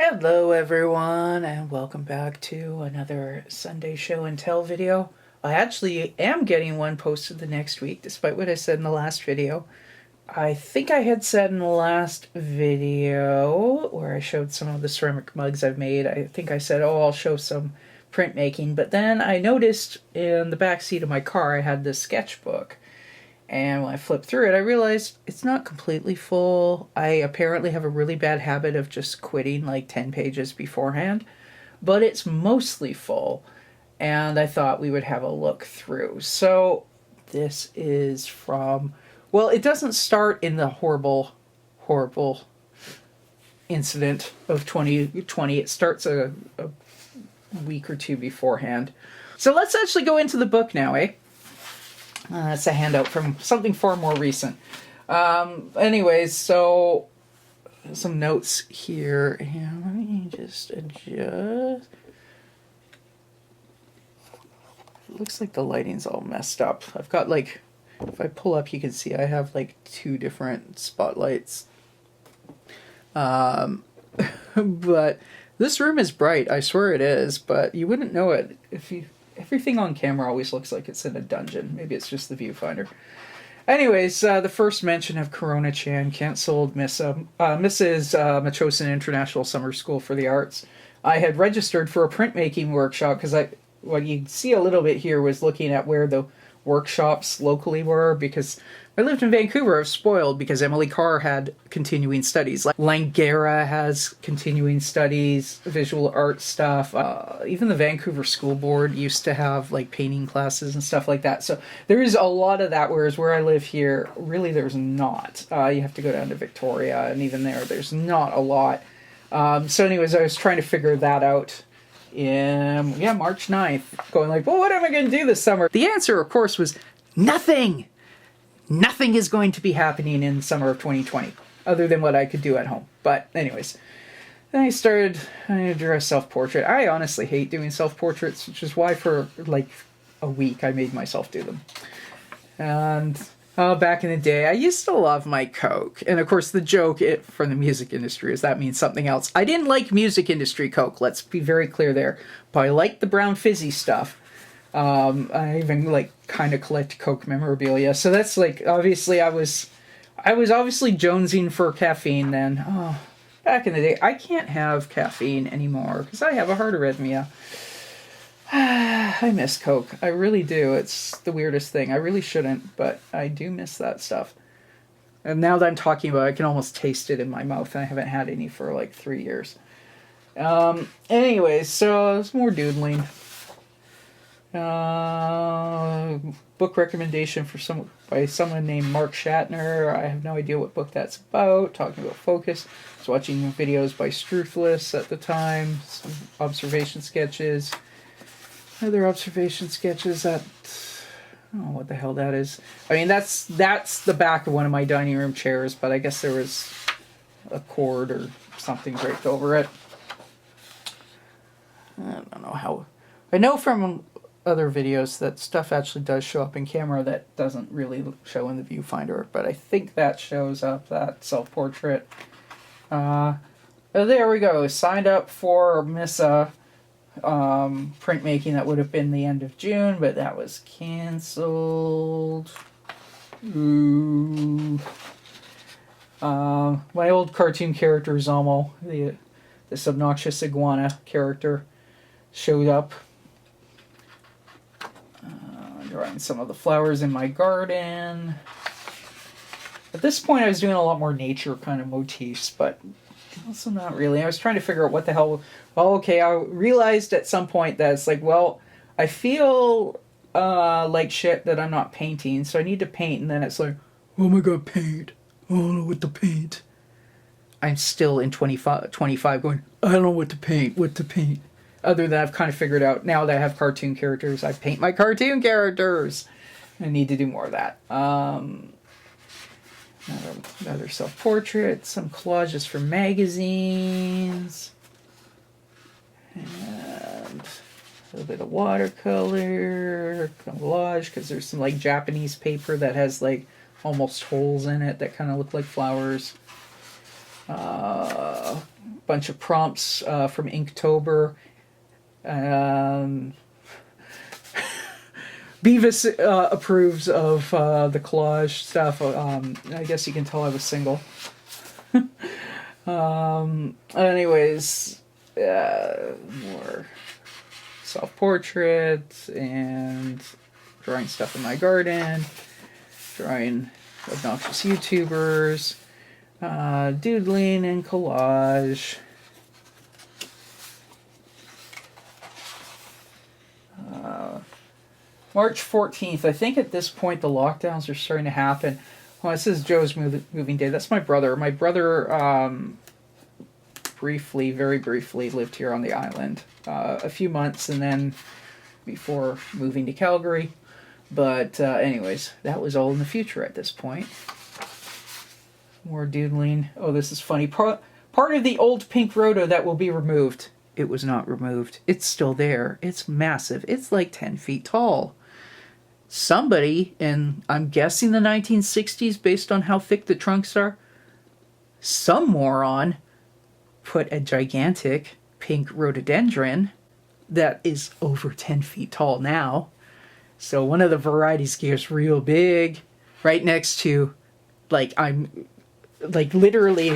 Hello everyone and welcome back to another Sunday show and tell video. I actually am getting one posted the next week despite what I said in the last video. I think I had said in the last video where I showed some of the ceramic mugs I've made, I think I said, oh, I'll show some printmaking, but then I noticed in the back seat of my car I had this sketchbook. And when I flipped through it, I realized it's not completely full. I apparently have a really bad habit of just quitting like 10 pages beforehand, but it's mostly full. And I thought we would have a look through. So this is from, well, it doesn't start in the horrible incident of 2020. It starts a week or two beforehand. So let's actually go into the book now, eh? That's a handout from something far more recent. Anyways, so some notes here. And let me just adjust. It looks like the lighting's all messed up. I've got like, if I pull up, you can see I have like two different spotlights. But this room is bright. I swear it is, but you wouldn't know it if you... Everything on camera always looks like it's in a dungeon. Maybe it's just the viewfinder. Anyways, the first mention of Corona-chan canceled Mrs. Machosin International Summer School for the Arts. I had registered for a printmaking workshop because what you see a little bit here was looking at where the workshops locally were, because I lived in Vancouver. I was spoiled because Emily Carr had continuing studies. Like Langara has continuing studies, visual art stuff. Even the Vancouver School Board used to have like painting classes and stuff like that. So there is a lot of that, whereas where I live here, really there's not. You have to go down to Victoria, and even there's not a lot. So anyways, I was trying to figure that out in, March 9th, going like, well, what am I going to do this summer? The answer, of course, was nothing. Nothing is going to be happening in summer of 2020, other than what I could do at home. But anyways, then I drew a self-portrait. I honestly hate doing self-portraits, which is why for like a week I made myself do them. And back in the day, I used to love my Coke. And of course, the joke from the music industry is that means something else. I didn't like music industry Coke, let's be very clear there. But I liked the brown fizzy stuff. I even like kind of collect Coke memorabilia. So that's like, obviously I was obviously jonesing for caffeine then. Oh, back in the day, I can't have caffeine anymore because I have a heart arrhythmia. I miss Coke. I really do. It's the weirdest thing. I really shouldn't, but I do miss that stuff. And now that I'm talking about it, I can almost taste it in my mouth, and I haven't had any for like 3 years. Anyways, so it's more doodling. Book recommendation by someone named Mark Shatner. I have no idea what book that's about. Talking about focus. I was watching videos by Struthless at the time. Some observation sketches. Other observation sketches that... I don't know what the hell that is. I mean, that's the back of one of my dining room chairs, but I guess there was a cord or something draped over it. I don't know how... I know from other videos that stuff actually does show up in camera that doesn't really show in the viewfinder, but I think that shows up, that self-portrait. Oh, there we go. Signed up for Missa printmaking. That would have been the end of June, but that was canceled. Ooh. My old cartoon character Zomo, this obnoxious iguana character, showed up. Drawing some of the flowers in my garden. At this point I was doing a lot more nature kind of motifs, but also not really. I was trying to figure out what the hell... Well, okay, I realized at some point that it's like, well, I feel like shit that I'm not painting, so I need to paint, and then it's like, oh my god, paint. I don't know what to paint. I'm still in 25 going, I don't know what to paint. Other than I've kind of figured out, now that I have cartoon characters, I paint my cartoon characters. I need to do more of that. Another self-portrait, some collages for magazines, and a little bit of watercolor, collage, because there's some like Japanese paper that has like almost holes in it that kind of look like flowers. bunch of prompts from Inktober. Beavis approves of the collage stuff. I guess you can tell I was single. Anyways, more self-portraits and drawing stuff in my garden, drawing obnoxious YouTubers, doodling and collage. March 14th. I think at this point the lockdowns are starting to happen. Well, this is Joe's moving day. That's my brother. My brother very briefly lived here on the island. A few months and then before moving to Calgary. But anyways, that was all in the future at this point. More doodling. Oh, this is funny. Part of the old pink roto that will be removed. It was not removed. It's still there. It's massive. It's like 10 feet tall. Somebody, and I'm guessing the 1960s based on how thick the trunks are, some moron put a gigantic pink rhododendron that is over 10 feet tall now. So one of the varieties gets real big right next to, literally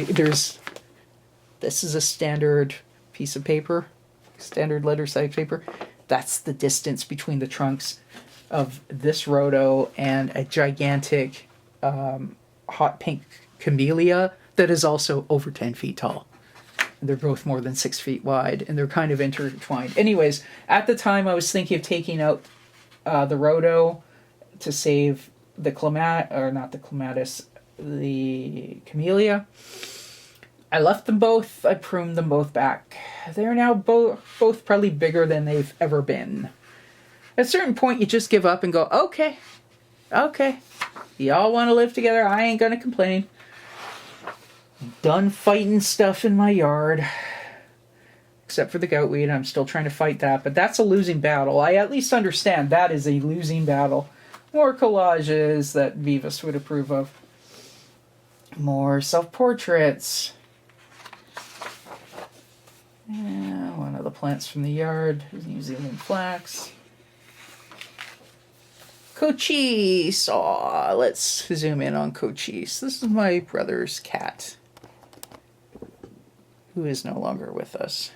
this is a standard piece of paper, standard letter size paper. That's the distance between the trunks of this rhodo and a gigantic hot pink camellia that is also over 10 feet tall. And they're both more than 6 feet wide, and they're kind of intertwined. Anyways, at the time I was thinking of taking out the rhodo to save the the camellia. I left them both. I pruned them both back. They're now both probably bigger than they've ever been. At a certain point, you just give up and go, okay, y'all want to live together, I ain't gonna complain. Done fighting stuff in my yard. Except for the goutweed, I'm still trying to fight that, but that's a losing battle. I at least understand that is a losing battle. More collages that Beavis would approve of. More self-portraits. Yeah, one of the plants from the yard, New Zealand flax. Cochise! Aw, let's zoom in on Cochise. This is my brother's cat, who is no longer with us.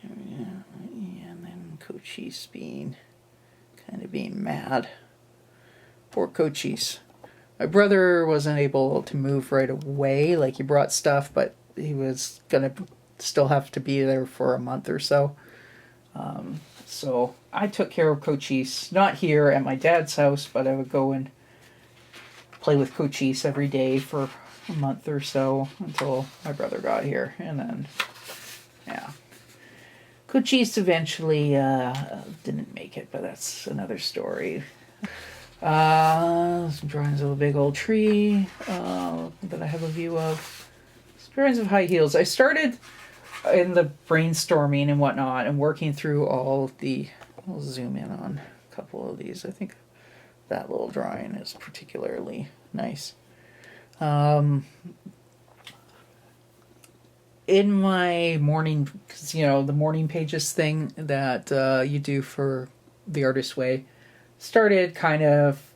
And then Cochise being mad. Poor Cochise. My brother wasn't able to move right away. Like, he brought stuff, but he was gonna still have to be there for a month or so. So I took care of Cochise, not here at my dad's house, but I would go and play with Cochise every day for a month or so until my brother got here. And then, yeah. Cochise eventually didn't make it, but that's another story. Some drawings of a big old tree that I have a view of. Some drawings of high heels. I started in the brainstorming and whatnot and working through all the... I'll zoom in on a couple of these. I think that little drawing is particularly nice. In my morning, cause, the morning pages thing that you do for The Artist's Way, started kind of,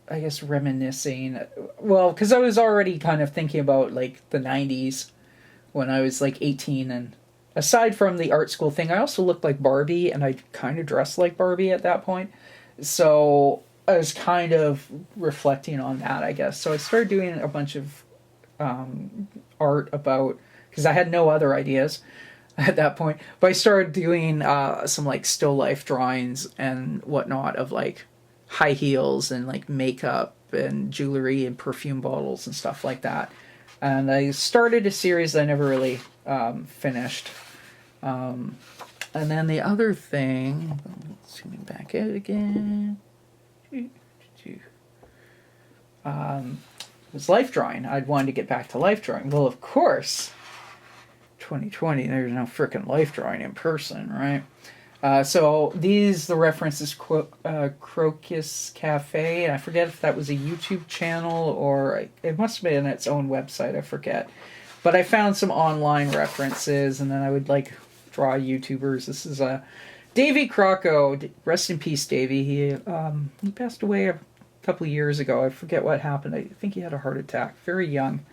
I guess, reminiscing. Well, because I was already kind of thinking about, like, the 90s when I was, like, 18. And aside from the art school thing, I also looked like Barbie, and I kind of dressed like Barbie at that point. So I was kind of reflecting on that, I guess. So I started doing a bunch of art about... because I had no other ideas at that point. But I started doing some, like, still life drawings and whatnot of, like, high heels and, like, makeup and jewelry and perfume bottles and stuff like that. And I started a series that I never really finished. And then the other thing... zooming back out again... was life drawing. I'd wanted to get back to life drawing. Well, of course... 2020, there's no frickin' life drawing in person, right? So the reference is Crocus Cafe, and I forget if that was a YouTube channel or it must have been its own website, I forget. But I found some online references, and then I would like draw YouTubers. This is Davy Crocco, rest in peace, Davy. He passed away a couple of years ago. I forget what happened. I think he had a heart attack, very young.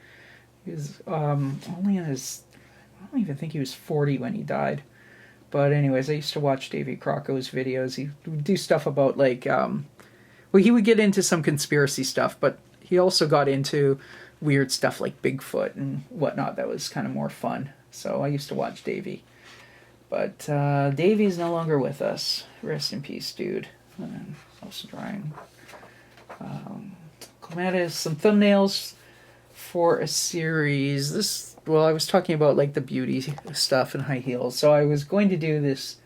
He was only in his, I don't even think he was 40 when he died. But anyways, I used to watch Davy Crocco's videos. He would do stuff about like, well, he would get into some conspiracy stuff, but he also got into weird stuff like Bigfoot and whatnot that was kind of more fun. So I used to watch Davy. But Davy's no longer with us. Rest in peace, dude. And also drawing clematis, some thumbnails for a series. Well, I was talking about like the beauty stuff and high heels. So I was going to do this.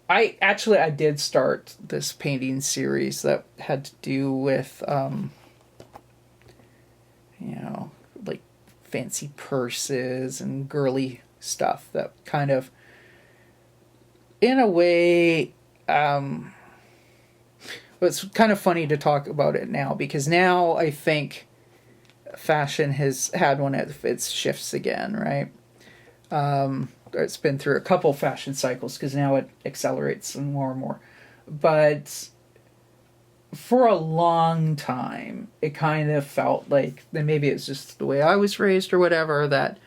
I did start this painting series that had to do with, like fancy purses and girly stuff that kind of, in a way, it's kind of funny to talk about it now because now I think fashion has had one of its shifts again, right? It's been through a couple fashion cycles because now it accelerates more and more. But for a long time, it kind of felt like, and maybe it's just the way I was raised or whatever, that,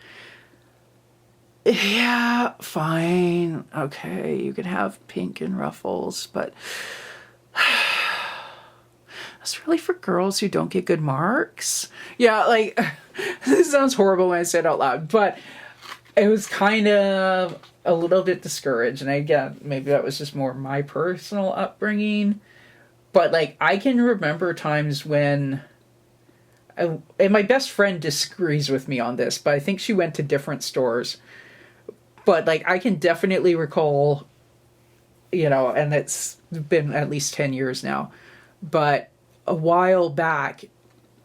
yeah, fine, okay, you can have pink and ruffles, but that's really for girls who don't get good marks. Yeah, like, this sounds horrible when I say it out loud, but it was kind of a little bit discouraged. And again, maybe that was just more my personal upbringing. But, like, I can remember times when, and my best friend disagrees with me on this, but I think she went to different stores. But, like, I can definitely recall, and it's been at least 10 years now, but a while back,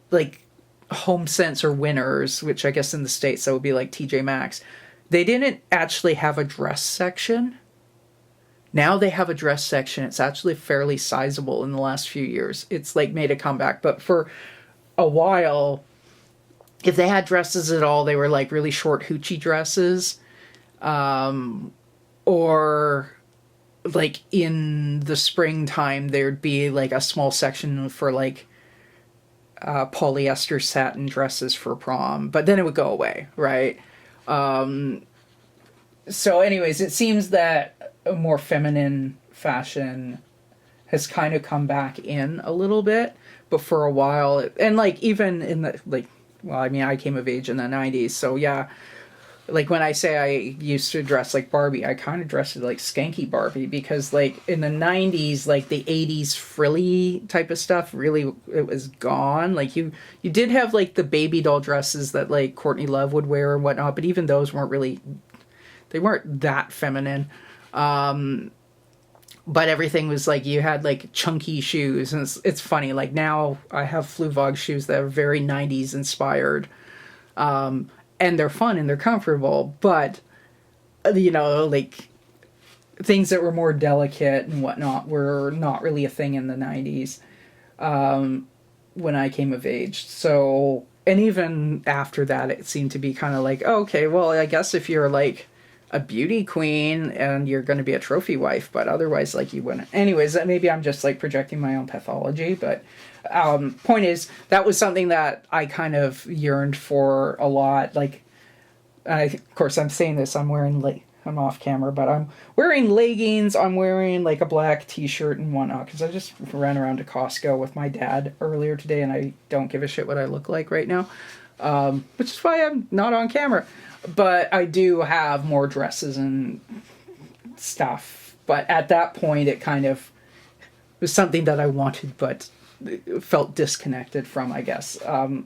like Home Sense or Winners, which I guess in the States that would be like TJ Maxx, they didn't actually have a dress section. Now they have a dress section. It's actually fairly sizable in the last few years. It's like made a comeback. But for a while, if they had dresses at all, they were like really short hoochie dresses. Or like in the springtime, there'd be like a small section for like polyester satin dresses for prom, but then it would go away, right? So anyways, it seems that a more feminine fashion has kind of come back in a little bit, but for a while, and like even in the, like, well, I mean, I came of age in the 90s, so yeah, like when I say I used to dress like Barbie, I kind of dressed like skanky Barbie because like in the 90s, like the 80s frilly type of stuff, really, it was gone. Like you did have like the baby doll dresses that like Courtney Love would wear and whatnot, but even those they weren't that feminine. But everything was like, you had like chunky shoes, and it's funny, like now I have Fluvog shoes that are very 90s inspired. And they're fun and they're comfortable, but, like, things that were more delicate and whatnot were not really a thing in the 90s when I came of age. So, and even after that, it seemed to be kind of like, oh, okay, well, I guess if you're, like, a beauty queen and you're going to be a trophy wife, but otherwise, like, you wouldn't. Anyways, maybe I'm just, like, projecting my own pathology, but point is, that was something that I kind of yearned for a lot. Like, of course, I'm saying this, I'm off camera, but I'm wearing leggings, I'm wearing, like, a black t-shirt and whatnot, because I just ran around to Costco with my dad earlier today, and I don't give a shit what I look like right now, which is why I'm not on camera. But I do have more dresses and stuff. But at that point, it kind of was something that I wanted, but felt disconnected from, I guess. Well,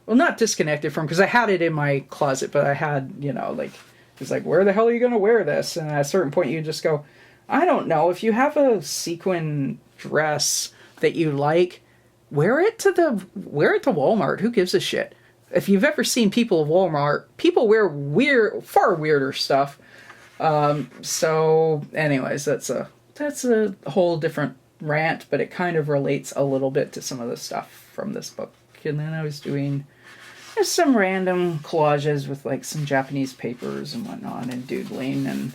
not disconnected from, because I had it in my closet, but I had, like, it's like, where the hell are you going to wear this? And at a certain point, you just go, I don't know. If you have a sequin dress that you like, wear it to Walmart. Who gives a shit? If you've ever seen people at Walmart, people wear far weirder stuff. So anyways, that's a whole different rant, but it kind of relates a little bit to some of the stuff from this book. And then I was doing just some random collages with like some Japanese papers and whatnot, and doodling and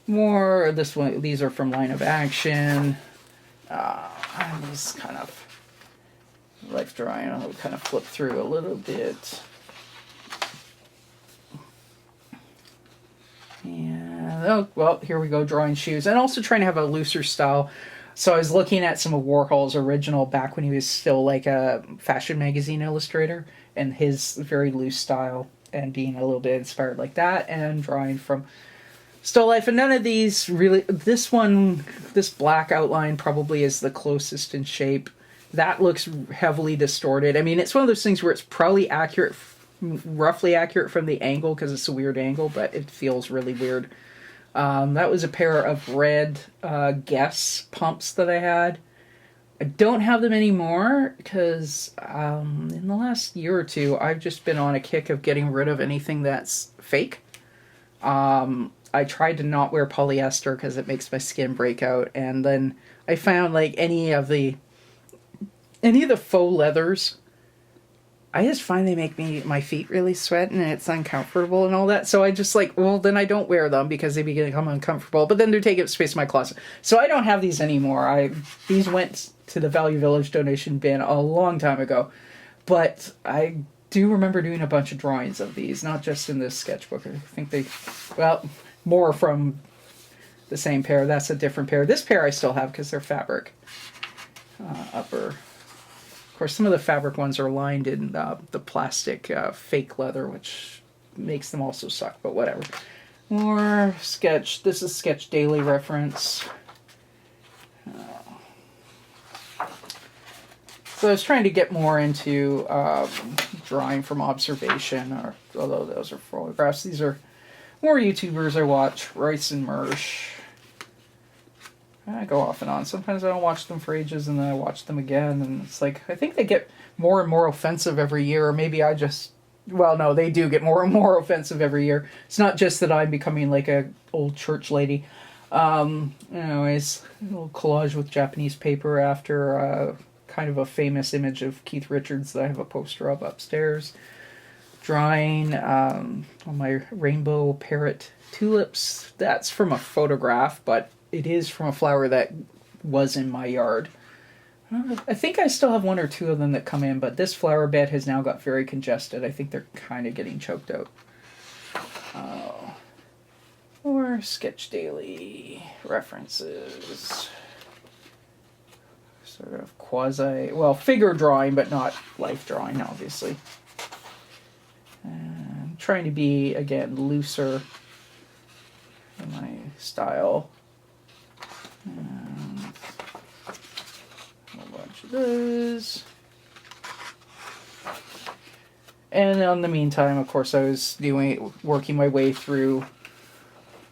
more. These are from Line of Action. These kind of life drawing. I'll kind of flip through a little bit. And, oh, well, here we go, drawing shoes. And also trying to have a looser style. So I was looking at some of Warhol's original back when he was still like a fashion magazine illustrator, and his very loose style, and being a little bit inspired like that, and drawing from still life. And none of these really, this black outline probably is the closest in shape. That looks heavily distorted. I mean, it's one of those things where it's probably accurate, roughly accurate from the angle, because it's a weird angle, but it feels really weird. That was a pair of red Guess pumps that I had. I don't have them anymore because in the last year or two, I've just been on a kick of getting rid of anything that's fake. I tried to not wear polyester because it makes my skin break out, and then I found like any of the faux leathers, I just find they make my feet really sweat, and it's uncomfortable and all that. So I just like, well, then I don't wear them because they become uncomfortable. But then they're taking up space in my closet. So I don't have these anymore. These went to the Value Village donation bin a long time ago. But I do remember doing a bunch of drawings of these, not just in this sketchbook. I think more from the same pair. That's a different pair. This pair I still have because they're fabric. Upper. Of course, some of the fabric ones are lined in the plastic fake leather, which makes them also suck, but whatever. More Sketch. This is Sketch Daily reference. So I was trying to get more into drawing from observation, although those are photographs. These are more YouTubers I watch, Royce and Mersh. I go off and on. Sometimes I don't watch them for ages, and then I watch them again, and it's like, I think they get more and more offensive every year, or maybe I just... Well, no, they do get more and more offensive every year. It's not just that I'm becoming like a old church lady. Anyways, a little collage with Japanese paper after kind of a famous image of Keith Richards that I have a poster of upstairs. Drawing on my rainbow parrot tulips. That's from a photograph, but it is from a flower that was in my yard. I think I still have one or two of them that come in, but this flower bed has now got very congested. I think they're kind of getting choked out. Or Sketch Daily references. Sort of figure drawing, but not life drawing, obviously. And trying to be, again, looser in my style. And a bunch of this. And in the meantime, of course, I was working my way through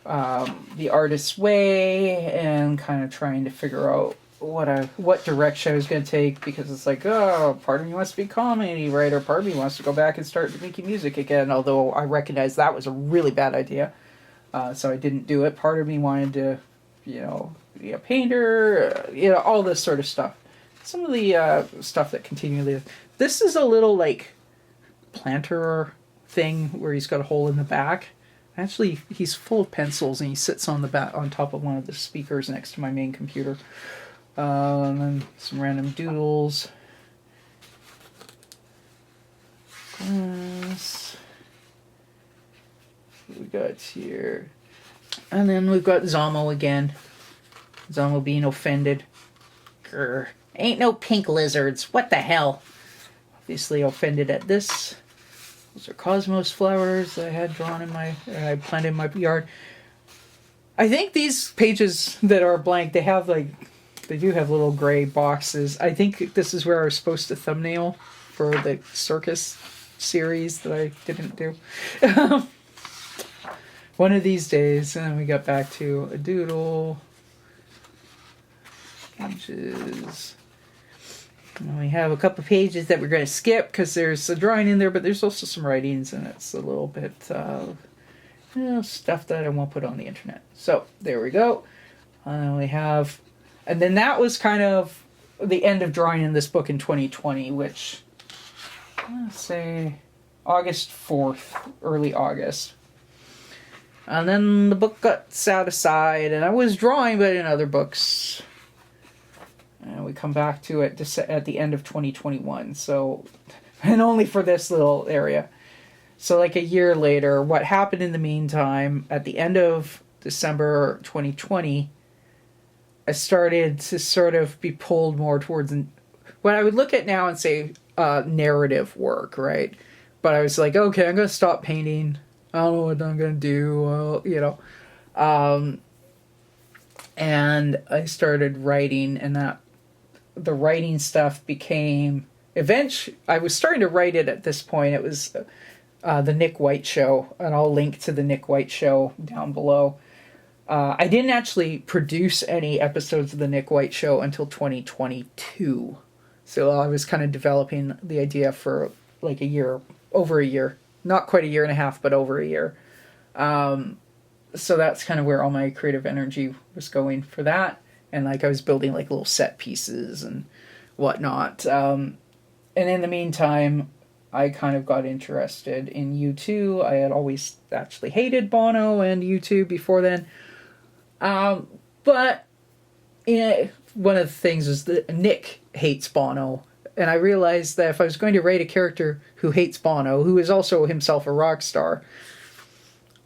The Artist's Way and kind of trying to figure out what direction I was going to take, because it's like, oh, part of me wants to be a comedy writer, part of me wants to go back and start making music again, although I recognize that was a really bad idea, so I didn't do it. Part of me wanted to, be a painter, all this sort of stuff. Some of the stuff that continually... This is a little, like, planter thing where he's got a hole in the back. Actually, he's full of pencils, and he sits on top of one of the speakers next to my main computer. And then some random doodles. Glass. What we got here? And then we've got Zamo again. Zamo being offended. Grr. Ain't no pink lizards. What the hell? Obviously offended at this. Those are Cosmos flowers that I had drawn I planted in my yard. I think these pages that are blank, they do have little gray boxes. I think this is where I was supposed to thumbnail for the circus series that I didn't do. One of these days, and then we got back to a doodle. Pages. And we have a couple pages that we're going to skip because there's a drawing in there, but there's also some writings, and it's a little bit stuff that I won't put on the internet. So there we go. We have, and then that was kind of the end of drawing in this book in 2020, which, let's say, August 4th, early August. And then the book got set aside, and I was drawing, but in other books. And we come back to it at the end of 2021, so, and only for this little area. So like a year later, what happened in the meantime, at the end of December 2020, I started to sort of be pulled more towards what I would look at now and say narrative work, right? But I was like, okay, I'm going to stop painting. I don't know what I'm going to do, and I started writing, and that the writing stuff became eventually. I was starting to write it at this point. It was the Nick White Show, and I'll link to the Nick White Show down below. I didn't actually produce any episodes of the Nick White Show until 2022. So I was kind of developing the idea for like over a year. Not quite a year and a half, but over a year. So that's kind of where all my creative energy was going for that. And like I was building like little set pieces and whatnot. And in the meantime, I kind of got interested in U2. I had always actually hated Bono and U2 before then. But one of the things is that Nick hates Bono. And I realized that if I was going to write a character who hates Bono, who is also himself a rock star,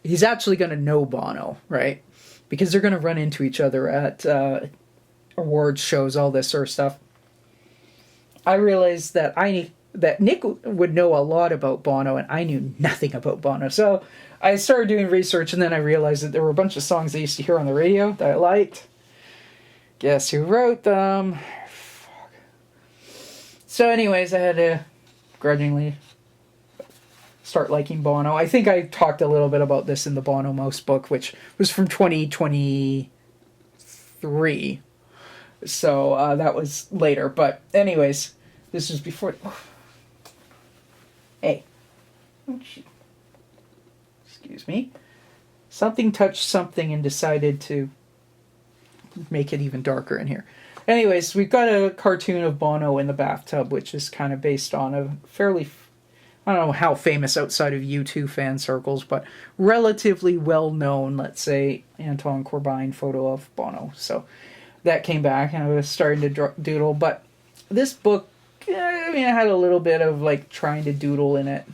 he's actually going to know Bono, right? Because they're going to run into each other at awards shows, all this sort of stuff. I realized that that Nick would know a lot about Bono, and I knew nothing about Bono. So I started doing research, and then I realized that there were a bunch of songs I used to hear on the radio that I liked. Guess who wrote them? Fuck. So anyways, I had to grudgingly start liking Bono. I think I talked a little bit about this in the Bono Mouse book, which was from 2023. So that was later. But anyways, this was before... Hey. Excuse me. Something touched something and decided to make it even darker in here. Anyways, we've got a cartoon of Bono in the bathtub, which is kind of based on a fairly... I don't know how famous outside of U2 fan circles, but relatively well-known, let's say, Anton Corbijn photo of Bono. So that came back, and I was starting to doodle. But this book, I mean, I had a little bit of, like, trying to doodle in it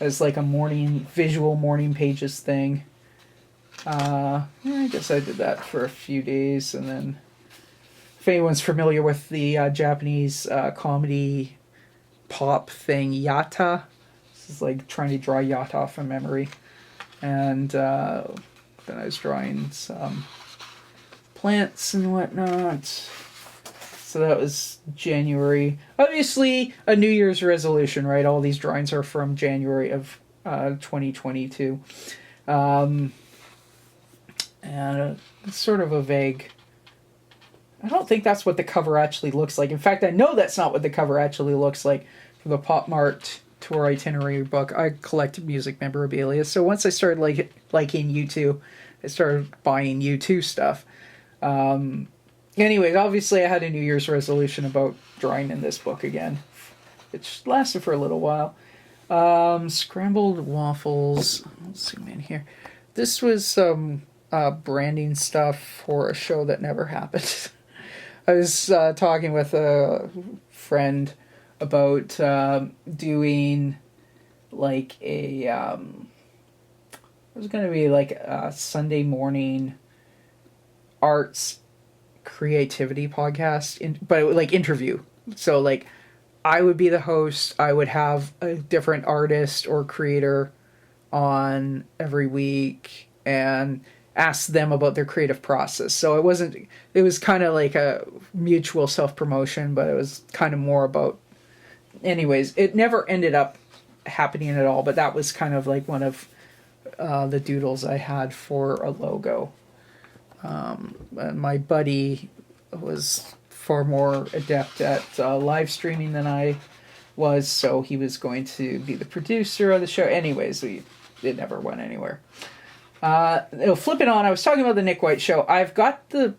as, like, a visual morning pages thing. I guess I did that for a few days, and then if anyone's familiar with the Japanese comedy pop thing, Yatta. This is like trying to draw Yatta from memory. And then I was drawing some plants and whatnot. So that was January. Obviously, a New Year's resolution, right? All these drawings are from January of 2022. And it's sort of a vague... I don't think that's what the cover actually looks like. In fact, I know that's not what the cover actually looks like. For the Pop Mart tour itinerary book, I collected music memorabilia. So once I started liking U2, I started buying U2 stuff. Anyways, obviously I had a New Year's resolution about drawing in this book again, which lasted for a little while. Scrambled waffles. Let's zoom in here. This was some branding stuff for a show that never happened. I was talking with a friend about doing like it was going to be like a Sunday morning arts creativity podcast, but like interview. So like I would be the host. I would have a different artist or creator on every week and ask them about their creative process. So it was kind of like a mutual self-promotion, but it was kind of more about... Anyways, it never ended up happening at all, but that was kind of like one of the doodles I had for a logo. And my buddy was far more adept at live streaming than I was, so he was going to be the producer of the show. Anyways, it never went anywhere. Flip it on. I was talking about the Nick White show. I've got the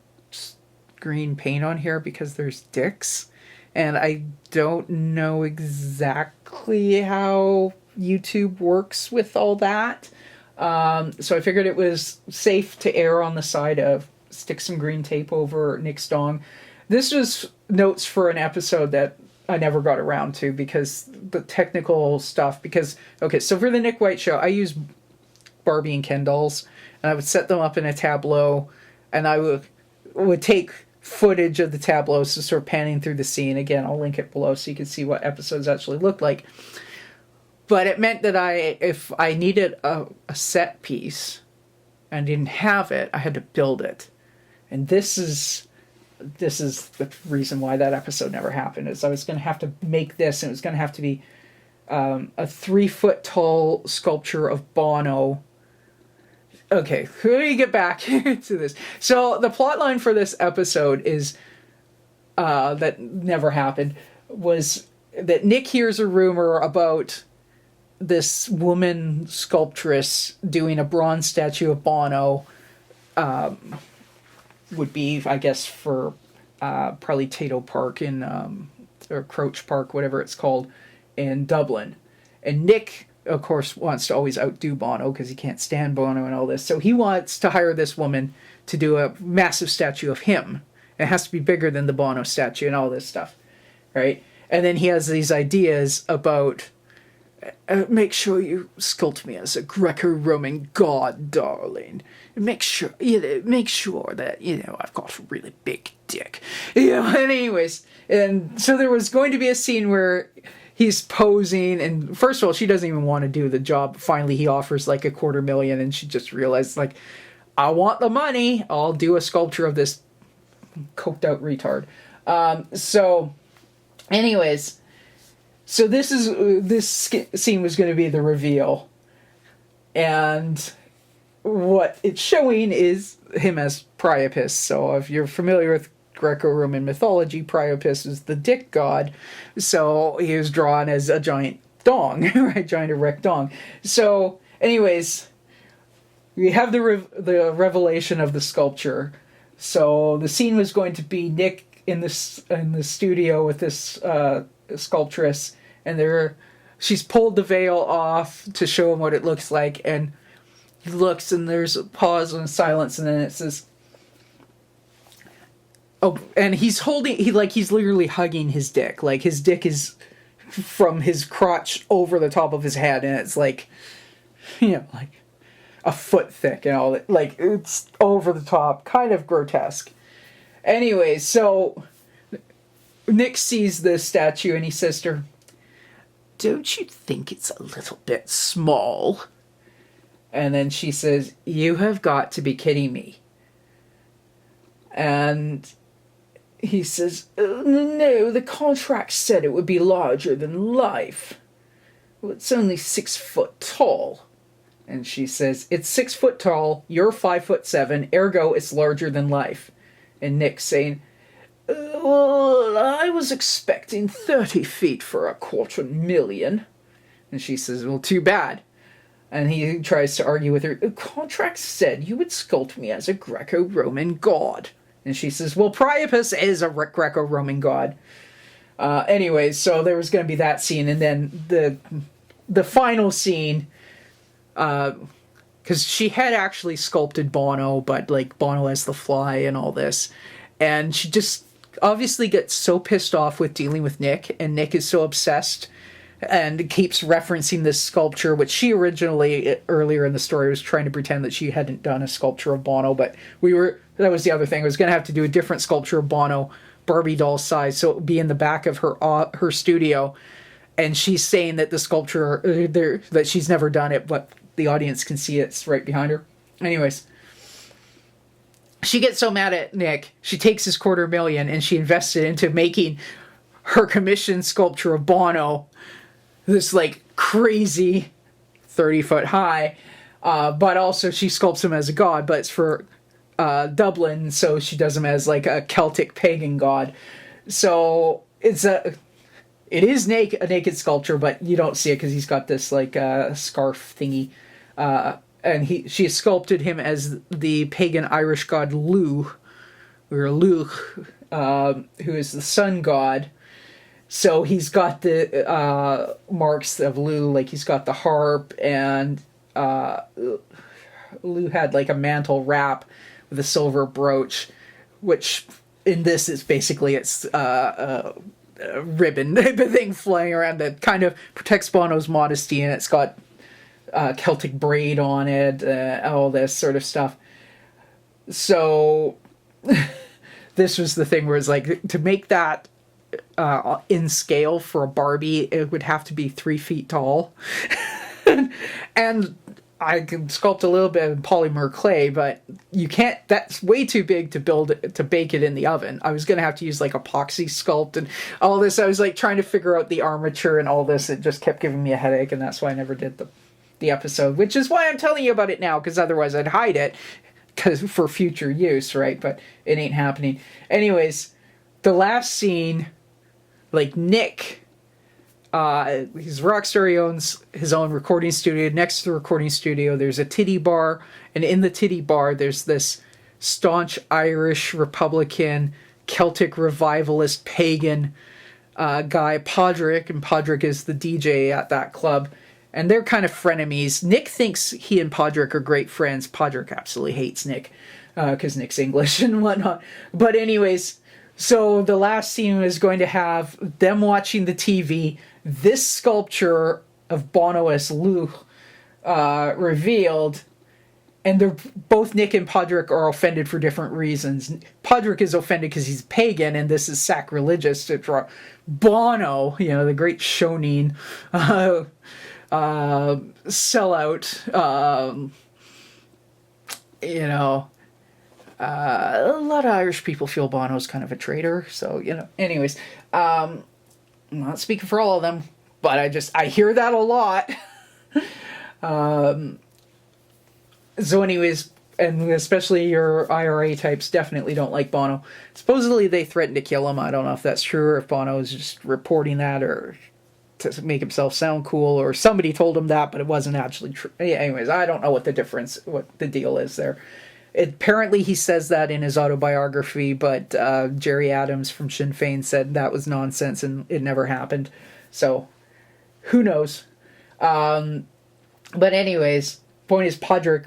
green paint on here because there's dicks, and I don't know exactly how YouTube works with all that. So I figured it was safe to err on the side of stick some green tape over Nick's dong. This was notes for an episode that I never got around to because the technical stuff. Because, okay, so for the Nick White show, I use Barbie and Ken dolls, and I would set them up in a tableau, and I would take footage of the tableaus, so sort of panning through the scene. Again, I'll link it below so you can see what episodes actually looked like. But it meant that if I needed a set piece and didn't have it, I had to build it. And this is the reason why that episode never happened, is I was going to have to make this, and it was going to have to be a 3-foot tall sculpture of Bono. Okay, let me get back to this. So the plot line for this episode is that never happened, was that Nick hears a rumor about this woman sculptress doing a bronze statue of Bono. Would be, I guess, for probably Tato Park or Crouch Park, whatever it's called, in Dublin. And Nick, of course, wants to always outdo Bono because he can't stand Bono and all this. So he wants to hire this woman to do a massive statue of him. It has to be bigger than the Bono statue and all this stuff, right? And then he has these ideas about, make sure you sculpt me as a Greco-Roman god, darling. Make sure that, I've got a really big dick. And anyways, and so there was going to be a scene where he's posing, and first of all, she doesn't even want to do the job. Finally, he offers like $250,000, and she just realized, like, I want the money. I'll do a sculpture of this coked out retard. So anyways, so this scene was going to be the reveal, and what it's showing is him as Priapus. So if you're familiar with Greco-Roman mythology, Priapus is the dick god. So he was drawn as a giant dong, right? Giant erect dong. So anyways, we have the revelation of the sculpture. So the scene was going to be Nick in the studio with this sculptress, and she's pulled the veil off to show him what it looks like, and he looks, and there's a pause and a silence, and then it says, oh, and he's literally hugging his dick. Like, his dick is from his crotch over the top of his head, and it's like, like a foot thick and all that. Like, it's over the top, kind of grotesque. Anyway, so Nick sees this statue, and he says to her, "Don't you think it's a little bit small?" And then she says, "You have got to be kidding me." And he says, "No, the contract said it would be larger than life. Well, it's only 6 foot tall." And she says, "It's 6 foot tall, you're 5'7", ergo it's larger than life." And Nick's saying, "Well, I was expecting 30 feet for $250,000. And she says, "Well, too bad." And he tries to argue with her. "The contract said you would sculpt me as a Greco-Roman god." And she says, "Well, Priapus is a Greco-Roman god." Anyways, so there was going to be that scene. And then the final scene, because she had actually sculpted Bono, but like Bono as the fly and all this. And she just obviously gets so pissed off with dealing with Nick, and Nick is so obsessed and keeps referencing this sculpture, which she originally, earlier in the story, was trying to pretend that she hadn't done a sculpture of Bono, but that was the other thing. I was going to have to do a different sculpture of Bono, Barbie doll size, so it would be in the back of her studio, and she's saying that the sculpture, that she's never done it, but the audience can see it's right behind her. Anyways, she gets so mad at Nick, she takes his $250,000 and she invests it into making her commissioned sculpture of Bono, this like crazy 30-foot high, but also she sculpts him as a god, but it's for Dublin, so she does him as like a Celtic pagan god. So it is a naked sculpture, but you don't see it because he's got this like scarf thingy and she sculpted him as the pagan Irish god Lugh, or Lugh, who is the sun god. So he's got the marks of Lugh, like he's got the harp, and Lugh had like a mantle wrap with a silver brooch, which in this is basically it's a ribbon thing flying around that kind of protects Bono's modesty, and it's got Celtic braid on it, all this sort of stuff. So this was the thing where it's like, to make that in scale for a Barbie, it would have to be 3 feet tall. And I can sculpt a little bit of polymer clay, but you can't, that's way too big to bake it in the oven. I was going to have to use like epoxy sculpt and all this. I was like trying to figure out the armature and all this. It just kept giving me a headache, and that's why I never did the episode, which is why I'm telling you about it now, because otherwise I'd hide it for future use, right? But it ain't happening. Anyways, the last scene, like Nick, he's a rock star. He owns his own recording studio. Next to the recording studio, there's a titty bar, and in the titty bar, there's this staunch Irish Republican, Celtic revivalist, pagan guy, Podrick, and Podrick is the DJ at that club, and they're kind of frenemies. Nick thinks he and Podrick are great friends. Podrick absolutely hates Nick, because Nick's English and whatnot. But anyways, so the last scene is going to have them watching the TV, this sculpture of Bono as Lugh revealed, and they're both, Nick and Podrick, are offended for different reasons. Podrick is offended because he's pagan, and this is sacrilegious to draw Bono, the great shonin, sellout, a lot of Irish people feel Bono's kind of a traitor, so, anyways, I'm not speaking for all of them, but I hear that a lot. So anyways, and especially your IRA types definitely don't like Bono. Supposedly they threatened to kill him. I don't know if that's true, or if Bono is just reporting that, or to make himself sound cool, or somebody told him that, but it wasn't actually true. Anyways, I don't know what the deal is there. Apparently he says that in his autobiography, but Jerry Adams from Sinn Féin said that was nonsense and it never happened. So, who knows? But anyways, point is, Podrick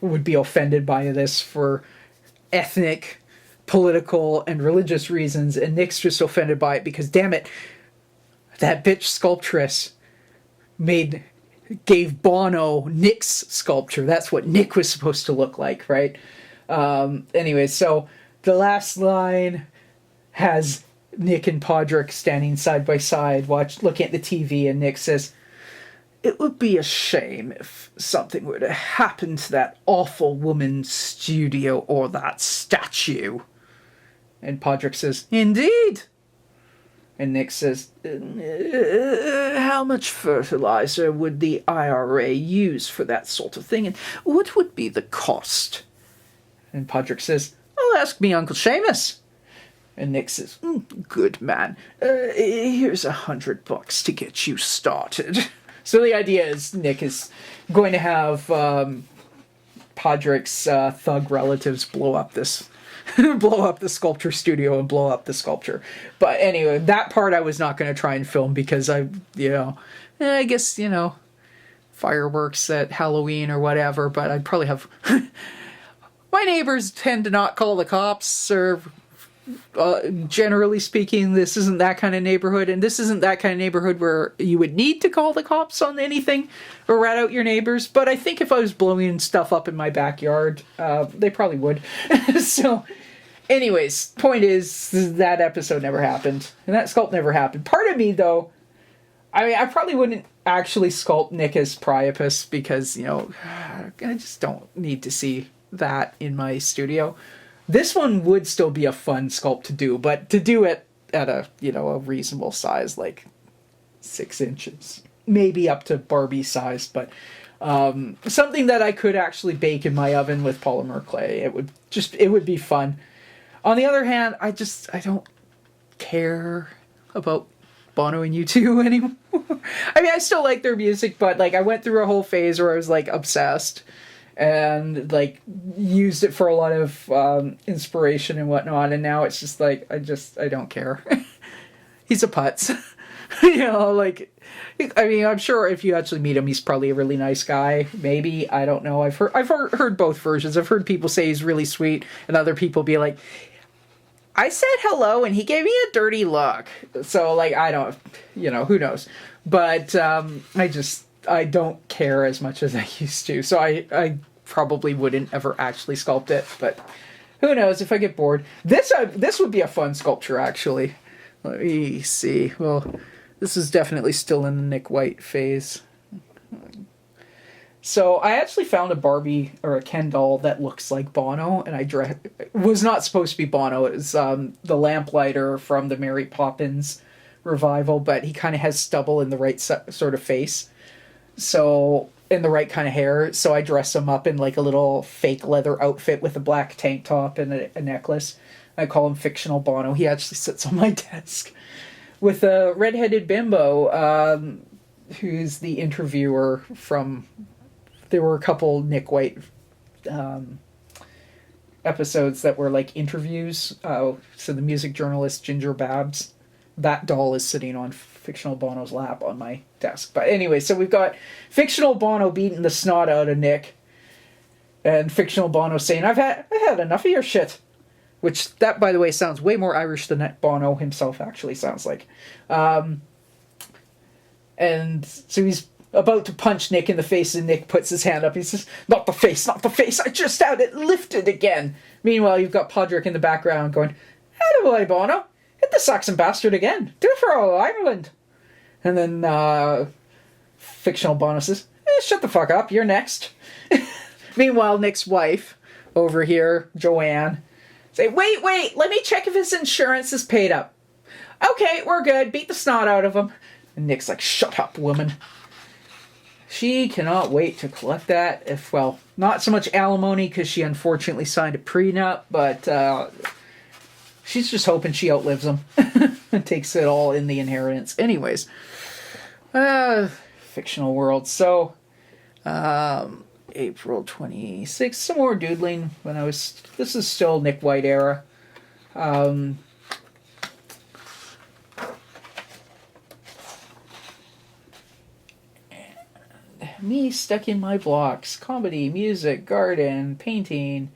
would be offended by this for ethnic, political, and religious reasons, and Nick's just offended by it because, damn it, that bitch sculptress gave Bono Nick's sculpture. That's what Nick was supposed to look like, right? Anyway, so the last line has Nick and Podrick standing side by side, looking at the TV, and Nick says, "It would be a shame if something were to happen to that awful woman's studio or that statue." And Podrick says, "Indeed." And Nick says, "How much fertilizer would the IRA use for that sort of thing? And what would be the cost?" And Podrick says, "Well, ask me Uncle Seamus." And Nick says, "Good man. Here's $100 to get you started." So the idea is Nick is going to have Podrick's thug relatives blow up the sculpture studio and blow up the sculpture. But anyway, that part I was not going to try and film because I guess, fireworks at Halloween or whatever, but I'd probably have... My neighbors tend to not call the cops, or generally speaking, this isn't that kind of neighborhood, and this isn't that kind of neighborhood where you would need to call the cops on anything or rat out your neighbors. But I think if I was blowing stuff up in my backyard, they probably would. So, anyways, point is, that episode never happened, and that sculpt never happened. Part of me, though, I probably wouldn't actually sculpt Nick as Priapus because, I just don't need to see that in my studio. This one would still be a fun sculpt to do, but to do it at a reasonable size, like 6 inches, maybe up to Barbie size, but something that I could actually bake in my oven with polymer clay. It would be fun. On the other hand, I don't care about Bono and U2 anymore. I mean, I still like their music, but I went through a whole phase where I was obsessed. and like used it for a lot of inspiration and whatnot. And now it's just like I don't care. He's a putz. You know, like, I mean, I'm sure if you actually meet him, he's probably a really nice guy. Maybe, I don't know. I've heard both versions. I've heard people say he's really sweet, and other people be like, I said hello and he gave me a dirty look. So, like, I don't, you know, who knows? But I don't care as much as I used to. So I probably wouldn't ever actually sculpt it, but who knows if I get bored. This would be a fun sculpture, actually. Let me see. Well, this is definitely still in the Nick White phase. So I actually found a Barbie or a Ken doll that looks like Bono, and it was not supposed to be Bono. It was the lamplighter from the Mary Poppins revival, but he kind of has stubble in the right sort of face, so in the right kind of hair. So I dress him up in like a little fake leather outfit with a black tank top and a necklace. I call him Fictional Bono. He actually sits on my desk with a redheaded bimbo, who's the interviewer from. There were a couple Nick White episodes that were like interviews. So the music journalist Ginger Babs, that doll is sitting on Fictional Bono's lap on my desk. But anyway, so we've got Fictional Bono beating the snot out of Nick, and Fictional Bono saying, I've had enough of your shit." Which, that, by the way, sounds way more Irish than Bono himself actually sounds like. And so he's about to punch Nick in the face, and Nick puts his hand up. He says, not the face, I just had it lifted again. Meanwhile, you've got Podrick in the background going, attaboy, Bono, hit the Saxon bastard again. Do it for all Ireland. And then Fictional Bono says, shut the fuck up, you're next. Meanwhile, Nick's wife over here, Joanne, say, wait, let me check if his insurance is paid up. Okay, we're good, beat the snot out of him. And Nick's like, shut up, woman. She cannot wait to collect that. If, well, not so much alimony because she unfortunately signed a prenup, but she's just hoping she outlives him and takes it all in the inheritance. Anyways, fictional world. So, April 26th, some more doodling when this is still Nick White era. Me stuck in my blocks. Comedy, music, garden, painting,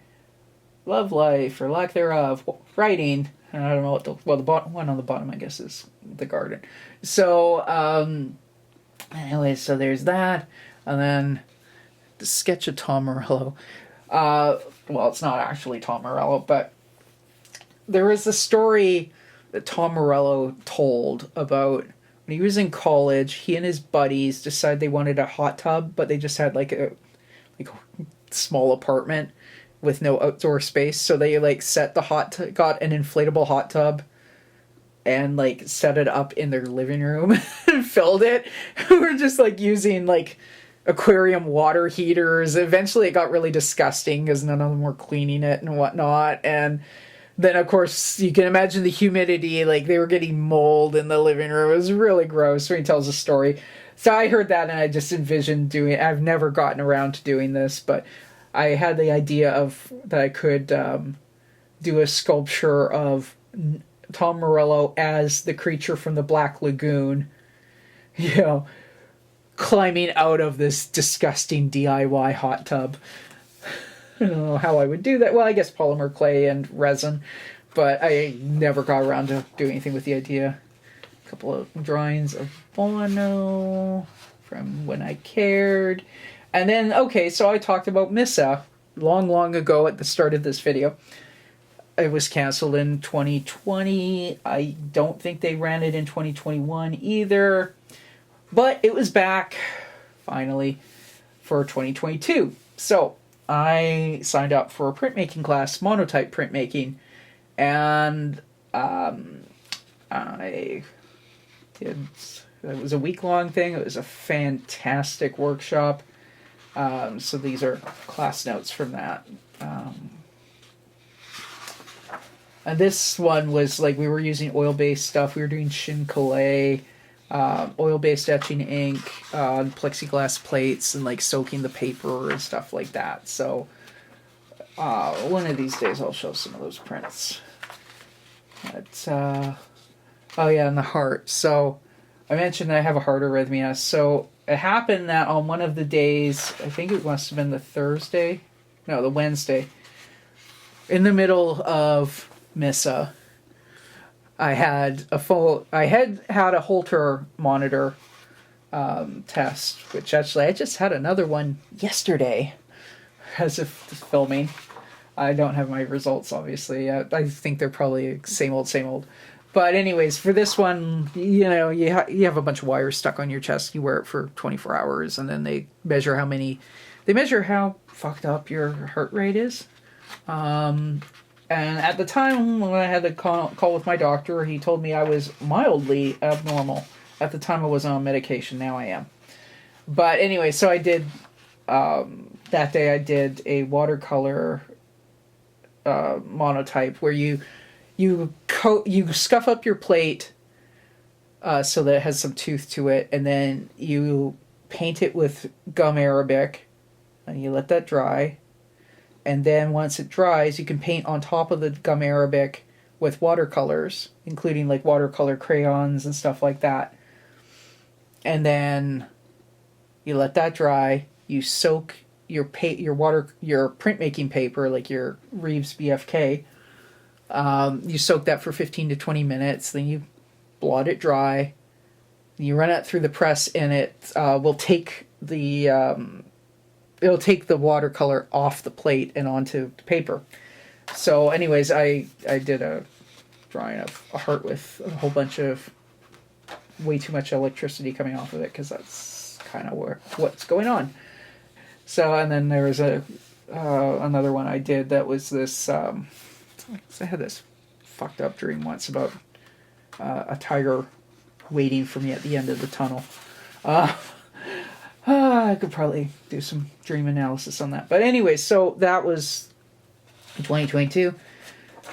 love life, or lack thereof, writing. And I don't know what the one on the bottom, I guess, is the garden. So, anyway, so there's that. And then the sketch of Tom Morello. Well, it's not actually Tom Morello, but there was a story that Tom Morello told about when he was in college. He and his buddies decided they wanted a hot tub, but they just had like a small apartment with no outdoor space. So they like set got an inflatable hot tub and like set it up in their living room and filled it. We're just like using like aquarium water heaters. Eventually it got really disgusting because none of them were cleaning it and whatnot. And then, of course, you can imagine the humidity. Like, they were getting mold in the living room. It was really gross when he tells a story. So I heard that, and I just envisioned doing it. I've never gotten around to doing this, but I had the idea of that I could do a sculpture of Tom Morello as the creature from the Black Lagoon, you know, climbing out of this disgusting DIY hot tub. I don't know how I would do that. Well, I guess polymer clay and resin, but I never got around to doing anything with the idea. A couple of drawings of Bono from when I cared. And then, okay, so I talked about Missa long ago at the start of this video. It was canceled in 2020. I don't think they ran it in 2021 either. But it was back, finally, for 2022. So I signed up for a printmaking class, monotype printmaking, and I did. It was a week-long thing. It was a fantastic workshop. So these are class notes from that. And this one was like we were using oil-based stuff. We were doing Shin Calais. oil-based etching ink on plexiglass plates and like soaking the paper and stuff like that. So one of these days I'll show some of those prints. But, oh yeah, and the heart. So I mentioned I have a heart arrhythmia. So it happened that on one of the days, I think it must have been the Wednesday, in the middle of Missa, I had a Holter monitor test, which actually I just had another one yesterday as of filming. I don't have my results, obviously. I think they're probably same old. But anyways, for this one, you know, you have a bunch of wires stuck on your chest. You wear it for 24 hours, and then they measure how fucked up your heart rate is. And at the time when I had the call with my doctor, he told me I was mildly abnormal. At the time I wasn't on medication, now I am. But anyway, so I did, that day I did a watercolor monotype where you scuff up your plate so that it has some tooth to it, and then you paint it with gum arabic, and you let that dry. And then once it dries, you can paint on top of the gum arabic with watercolors, including like watercolor crayons and stuff like that. And then you let that dry. You soak your printmaking paper, like your Reeves BFK. You soak that for 15 to 20 minutes. Then you blot it dry. You run it through the press, and it will take it'll take the watercolor off the plate and onto the paper. So anyways, I did a drawing of a heart with a whole bunch of way too much electricity coming off of it, because that's kind of what's going on. So, and then there was another one I did that was this, I had this fucked up dream once about a tiger waiting for me at the end of the tunnel. I could probably do some dream analysis on that. But anyway, so that was 2022.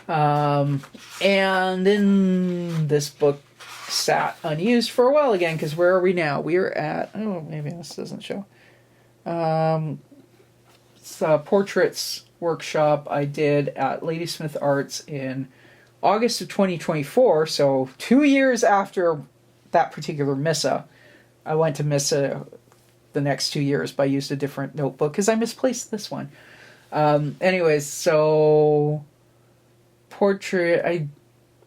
And then this book sat unused for a while again, because where are we now? We are at, maybe this doesn't show. It's a portraits workshop I did at Ladysmith Arts in August of 2024. So 2 years after that particular Missa. I went to Missa the next 2 years, but I used a different notebook because I misplaced this one. Anyways, so portrait, I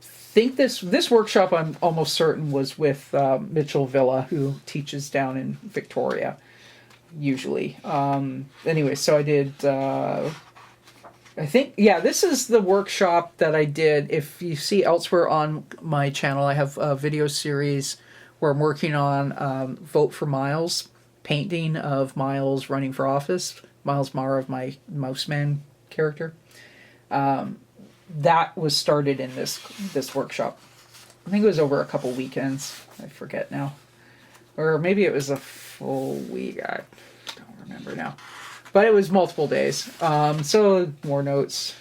think this workshop, I'm almost certain, was with Mitchell Villa, who teaches down in Victoria usually. Anyway, so I did, I think, yeah, this is the workshop that I did. If you see elsewhere on my channel, I have a video series where I'm working on Vote for Miles, painting of Miles running for office, Miles Mara, of my Mouseman character. That was started in this workshop. I think it was over a couple weekends. I forget now. Or maybe it was a full week. I don't remember now. But it was multiple days. So more notes.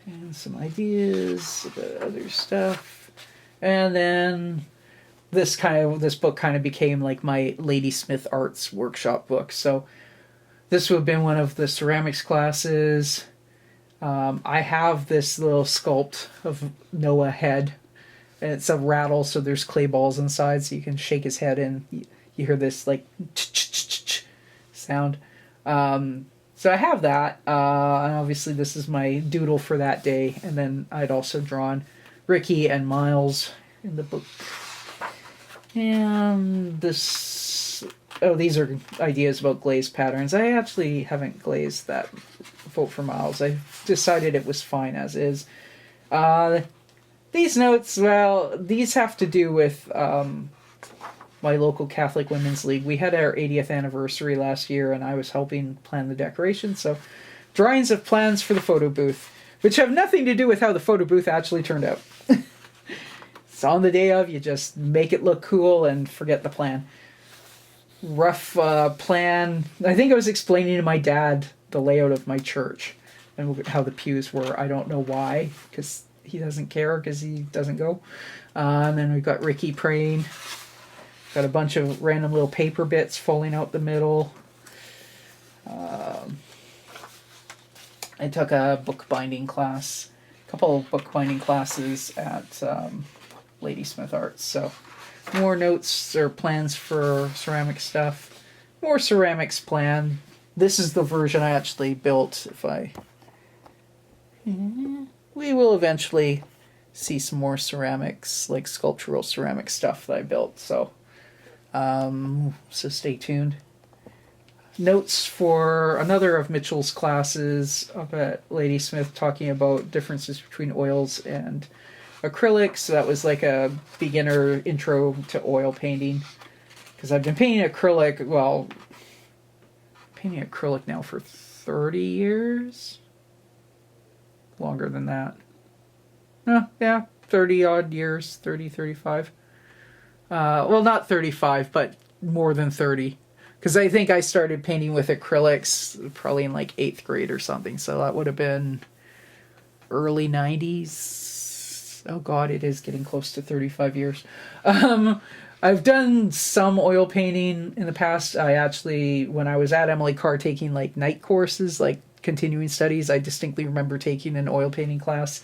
And some ideas about other stuff. And then this book kind of became like my Ladysmith Arts workshop book. So this would have been one of the ceramics classes. I have this little sculpt of Noah head, and it's a rattle, so there's clay balls inside, so you can shake his head and you hear this like sound. So I have that, and obviously this is my doodle for that day, and then I'd also drawn Ricky and Miles in the book. And these are ideas about glaze patterns. I actually haven't glazed that Vote for Miles. I decided it was fine as is. These notes, well, these have to do with my local Catholic Women's League. We had our 80th anniversary last year, and I was helping plan the decorations. So, drawings of plans for the photo booth, which have nothing to do with how the photo booth actually turned out. It's on the day of, you just make it look cool and forget the plan. Rough plan. I think I was explaining to my dad the layout of my church and how the pews were. I don't know why, because he doesn't care because he doesn't go. And then we've got Ricky praying. Got a bunch of random little paper bits falling out the middle. I took a bookbinding class, a couple of bookbinding classes at Ladysmith Arts. So more notes or plans for ceramic stuff. More ceramics planned. This is the version I actually built. We will eventually see some more ceramics, like sculptural ceramic stuff that I built. So stay tuned. Notes for another of Mitchell's classes up at Ladysmith, talking about differences between oils and acrylics. So that was like a beginner intro to oil painting. Because I've been painting acrylic now for 30 years. Longer than that. Yeah, 30 odd years, 30, 35. Well, not 35, but more than 30. Because I think I started painting with acrylics probably in like 8th grade or something. So that would have been early 90s. Oh God, it is getting close to 35 years. I've done some oil painting in the past. I actually, when I was at Emily Carr taking like night courses, like continuing studies, I distinctly remember taking an oil painting class.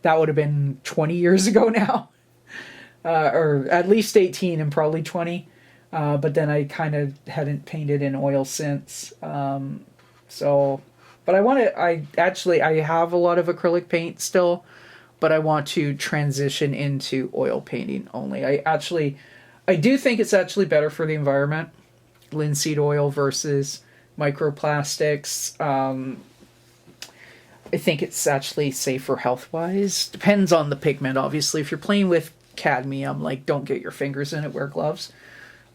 That would have been 20 years ago now. Or at least 18 and probably 20. But then I kind of hadn't painted in oil since. But I have a lot of acrylic paint still, but I want to transition into oil painting only. I do think it's actually better for the environment, linseed oil versus microplastics. I think it's actually safer health-wise. Depends on the pigment, obviously. If you're playing with cadmium, like, don't get your fingers in it, wear gloves.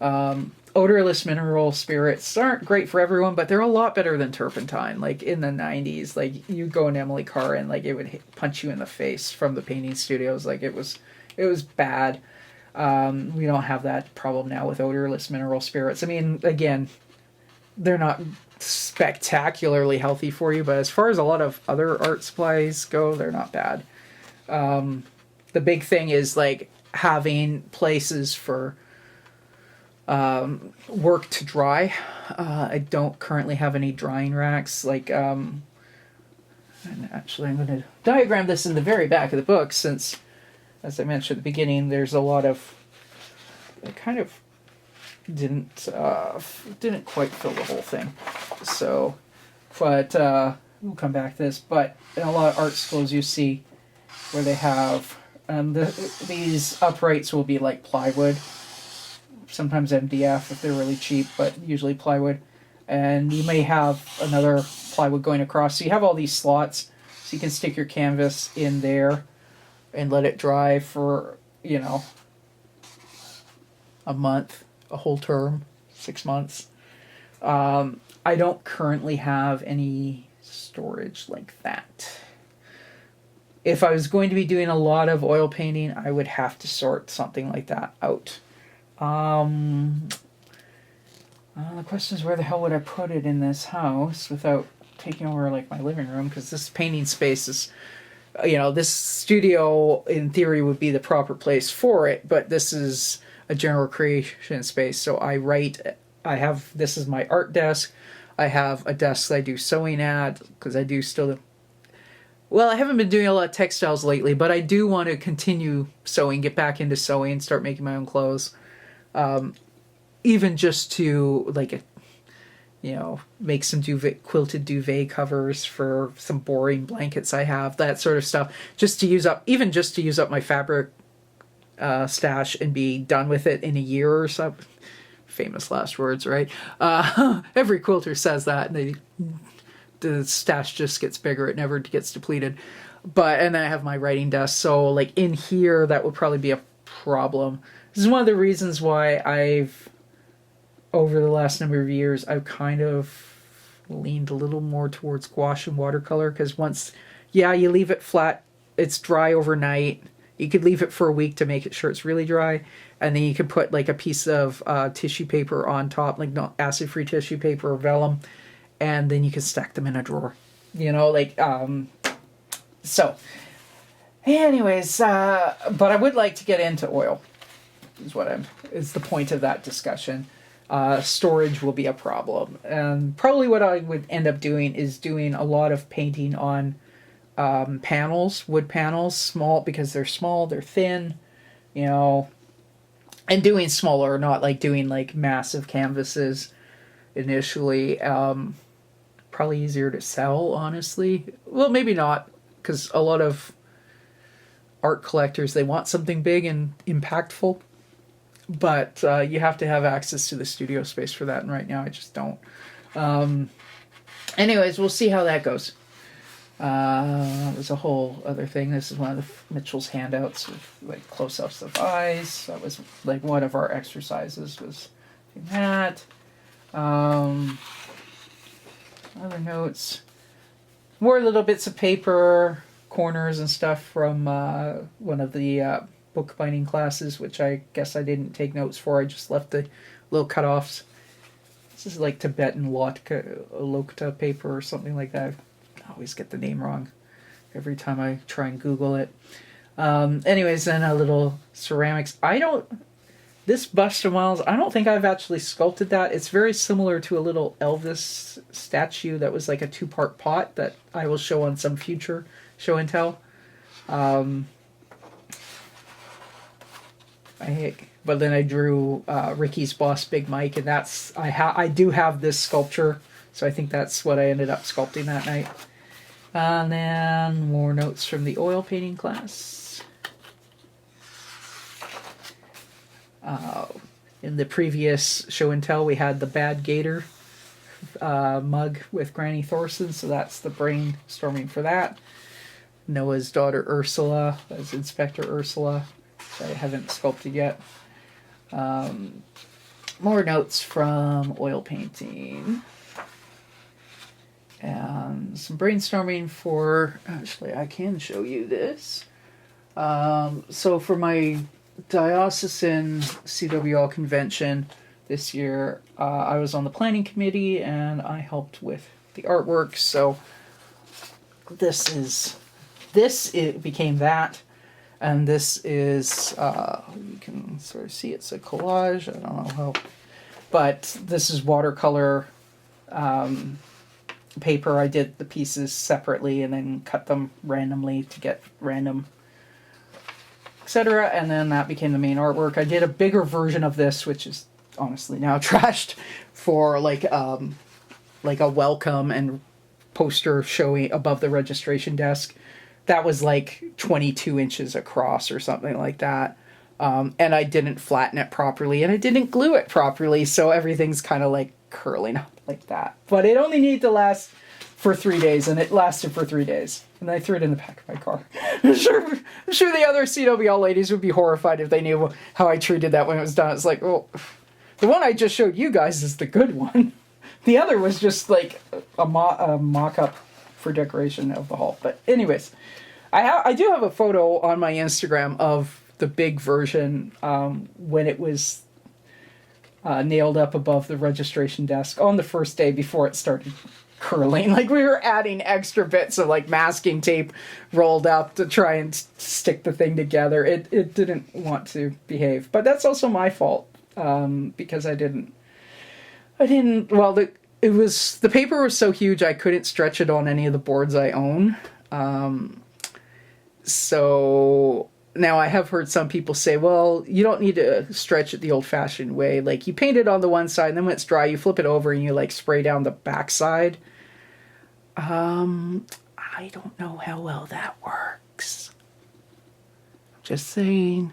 Odorless mineral spirits aren't great for everyone, but they're a lot better than turpentine. Like in the 90s, like you go in Emily Carr and like it would punch you in the face from the painting studios. Like it was bad. We don't have that problem now with odorless mineral spirits. I mean, again, they're not spectacularly healthy for you, but as far as a lot of other art supplies go, they're not bad. The big thing is like having places for work to dry. I don't currently have any drying racks. Like, and actually I'm going to diagram this in the very back of the book since, as I mentioned at the beginning, there's a lot of, I kind of didn't quite fill the whole thing. So, but we'll come back to this. But in a lot of art schools you see where they have, these uprights will be like plywood. Sometimes MDF if they're really cheap, but usually plywood. And you may have another plywood going across. So you have all these slots, so you can stick your canvas in there and let it dry for, a month, a whole term, 6 months. I don't currently have any storage like that. If I was going to be doing a lot of oil painting, I would have to sort something like that out. The question is, where the hell would I put it in this house without taking over like my living room? Because this painting space is, this studio in theory would be the proper place for it, but this is a general creation space. So this is my art desk. I have a desk that I do sewing at, because I do still. Well, I haven't been doing a lot of textiles lately, but I do want to continue sewing, get back into sewing, start making my own clothes. Even just to make some quilted duvet covers for some boring blankets I have, that sort of stuff, just to use up my fabric stash and be done with it in a year or so. Famous last words, right? Every quilter says that, and the stash just gets bigger. It never gets depleted. And then I have my writing desk, so like in here, that would probably be a problem. This is one of the reasons why over the last number of years, I've kind of leaned a little more towards gouache and watercolor, because you leave it flat, it's dry overnight. You could leave it for a week to make sure it's really dry, and then you can put like a piece of tissue paper on top, like not acid-free tissue paper or vellum, and then you can stack them in a drawer. So Anyways, but I would like to get into oil, is the point of that discussion. Storage will be a problem. And probably what I would end up doing is doing a lot of painting on panels, wood panels, small, because they're small, they're thin, you know, and doing smaller, not like doing like massive canvases initially. Probably easier to sell, honestly. Well, maybe not, because a lot of art collectors, they want something big and impactful, but you have to have access to the studio space for that, and right now I just don't. Anyways, we'll see how that goes. There's a whole other thing. This is one of the Mitchell's handouts of like close-ups of eyes. That was like one of our exercises was that. Other notes, more little bits of paper, corners and stuff from one of the bookbinding classes, which I guess I didn't take notes for. I just left the little cutoffs. This is like Tibetan Lokta paper or something like that. I always get the name wrong every time I try and Google it. Anyways, then a little ceramics. This bust of Miles, I don't think I've actually sculpted that. It's very similar to a little Elvis statue that was like a 2-part pot that I will show on some future show and tell. But then I drew Ricky's boss, Big Mike, and that's I do have this sculpture, so I think that's what I ended up sculpting that night. And then more notes from the oil painting class. In the previous show and tell, we had the Bad Gator mug with Granny Thorson, so that's the brainstorming for that. Noah's daughter Ursula, as Inspector Ursula, which I haven't sculpted yet. More notes from oil painting. And some brainstorming for, actually I can show you this. So for my diocesan CWL convention this year, I was on the planning committee and I helped with the artwork. So it became that, and this is you can sort of see it's a collage. I don't know how, but this is watercolor paper. I did the pieces separately and then cut them randomly to get random, etc. And then that became the main artwork. I did a bigger version of this, which is honestly now trashed, for like a welcome and poster showing above the registration desk. That was like 22 inches across or something like that. And I didn't flatten it properly and I didn't glue it properly, so everything's kind of like curling up like that. But it only needed to last for 3 days, and it lasted for 3 days. And I threw it in the back of my car. I'm sure the other CWL ladies would be horrified if they knew how I treated that when it was done. It's like, well, the one I just showed you guys is the good one. The other was just like a mock-up for decoration of the hall. But anyways, I do have a photo on my Instagram of the big version when it was nailed up above the registration desk on the first day before it started curling. Like, we were adding extra bits of like masking tape rolled up to try and stick the thing together. It didn't want to behave, but that's also my fault, because the paper was so huge I couldn't stretch it on any of the boards I own. So now I have heard some people say, well, you don't need to stretch it the old-fashioned way. Like, you paint it on the one side, and then when it's dry, you flip it over and you like spray down the back side. I don't know how well that works. Just saying.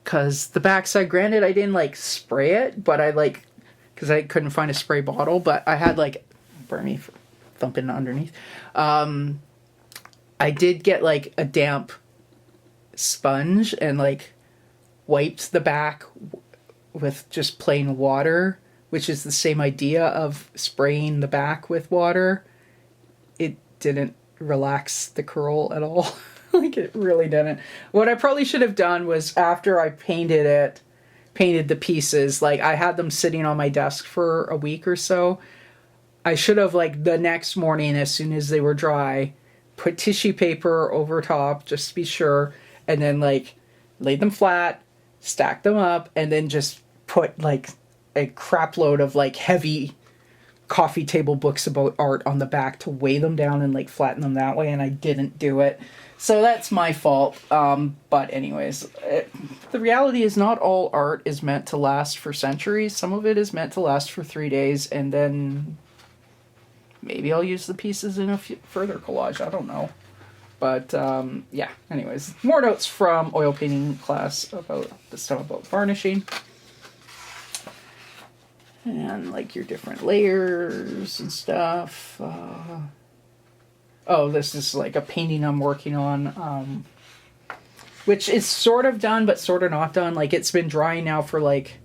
Because the backside, granted, I didn't like spray it, but because I couldn't find a spray bottle, but I had like, burn me for thumping underneath. I did get like a damp sponge and like wiped the back with just plain water, which is the same idea of spraying the back with water. It didn't relax the curl at all. Like, it really didn't. What I probably should have done was, after I painted the pieces, like I had them sitting on my desk for a week or so, I should have, like, the next morning, as soon as they were dry, put tissue paper over top just to be sure, and then like lay them flat, stack them up, and then just put like a crap load of like heavy coffee table books about art on the back to weigh them down and like flatten them that way, and I didn't do it. So that's my fault. But anyways, the reality is not all art is meant to last for centuries. Some of it is meant to last for 3 days, and then maybe I'll use the pieces in a further collage. I don't know. But yeah, anyways, more notes from oil painting class about the stuff about varnishing. And like your different layers and stuff. Oh, this is like a painting I'm working on, which is sort of done, but sort of not done. Like it's been drying now for like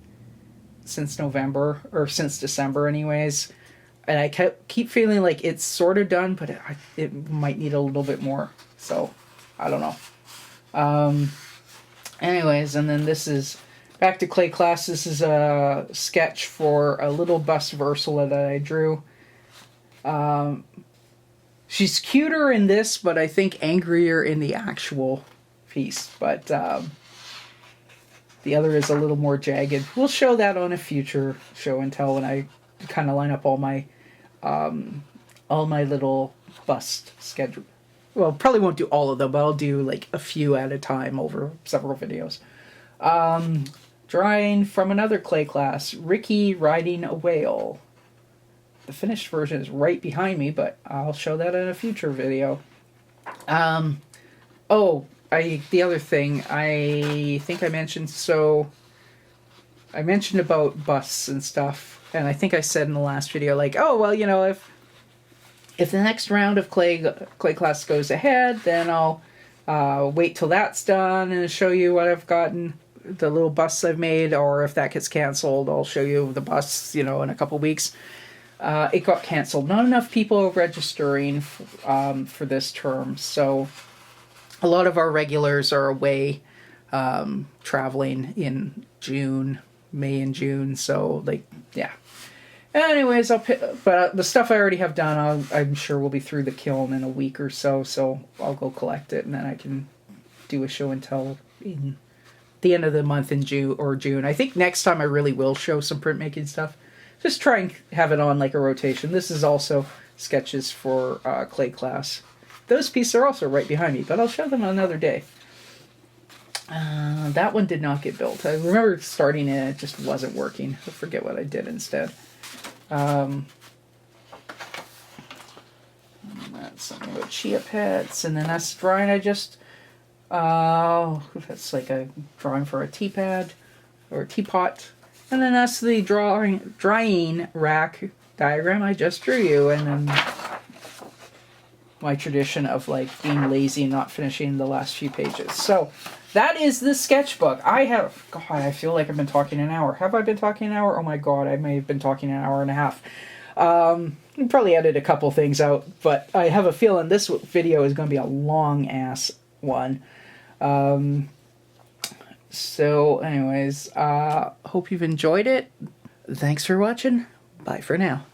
since November, or since December anyways. And I keep feeling like it's sort of done, but it might need a little bit more. So, I don't know. Anyways, and then this is back to clay class. This is a sketch for a little bust of Ursula that I drew. She's cuter in this, but I think angrier in the actual piece. But the other is a little more jagged. We'll show that on a future show and tell when I kind of line up all my little bust schedule. Well, probably won't do all of them, but I'll do like a few at a time over several videos. Drawing from another clay class, Ricky riding a whale. The finished version is right behind me, but I'll show that in a future video. The other thing, I think I mentioned, so I mentioned about busts and stuff, and I think I said in the last video, like, oh, well, you know, if the next round of clay class goes ahead, then I'll wait till that's done and show you what I've gotten, the little busts I've made, or if that gets canceled, I'll show you the busts, you know, in a couple weeks. It got canceled. Not enough people are registering for this term, so a lot of our regulars are away traveling in May and June, so, like, yeah. Anyways, but the stuff I already have done, I'm sure will be through the kiln in a week or so I'll go collect it, and then I can do a show and tell in the end of the month in June. I think next time I really will show some printmaking stuff. Just try and have it on like a rotation. This is also sketches for clay class. Those pieces are also right behind me, but I'll show them another day. That one did not get built. I remember starting it, it just wasn't working. I forget what I did instead. That's something about chia pets, and then that's drawing I just, that's like a drawing for a teapad, or a teapot. And then that's the drying rack diagram I just drew you, and then my tradition of like being lazy and not finishing the last few pages. So that is the sketchbook. God, I feel like I've been talking an hour. Have I been talking an hour? Oh my god, I may have been talking an hour and a half. I'll probably edit a couple things out, but I have a feeling this video is going to be a long-ass one. So anyways, hope you've enjoyed it. Thanks for watching. Bye for now.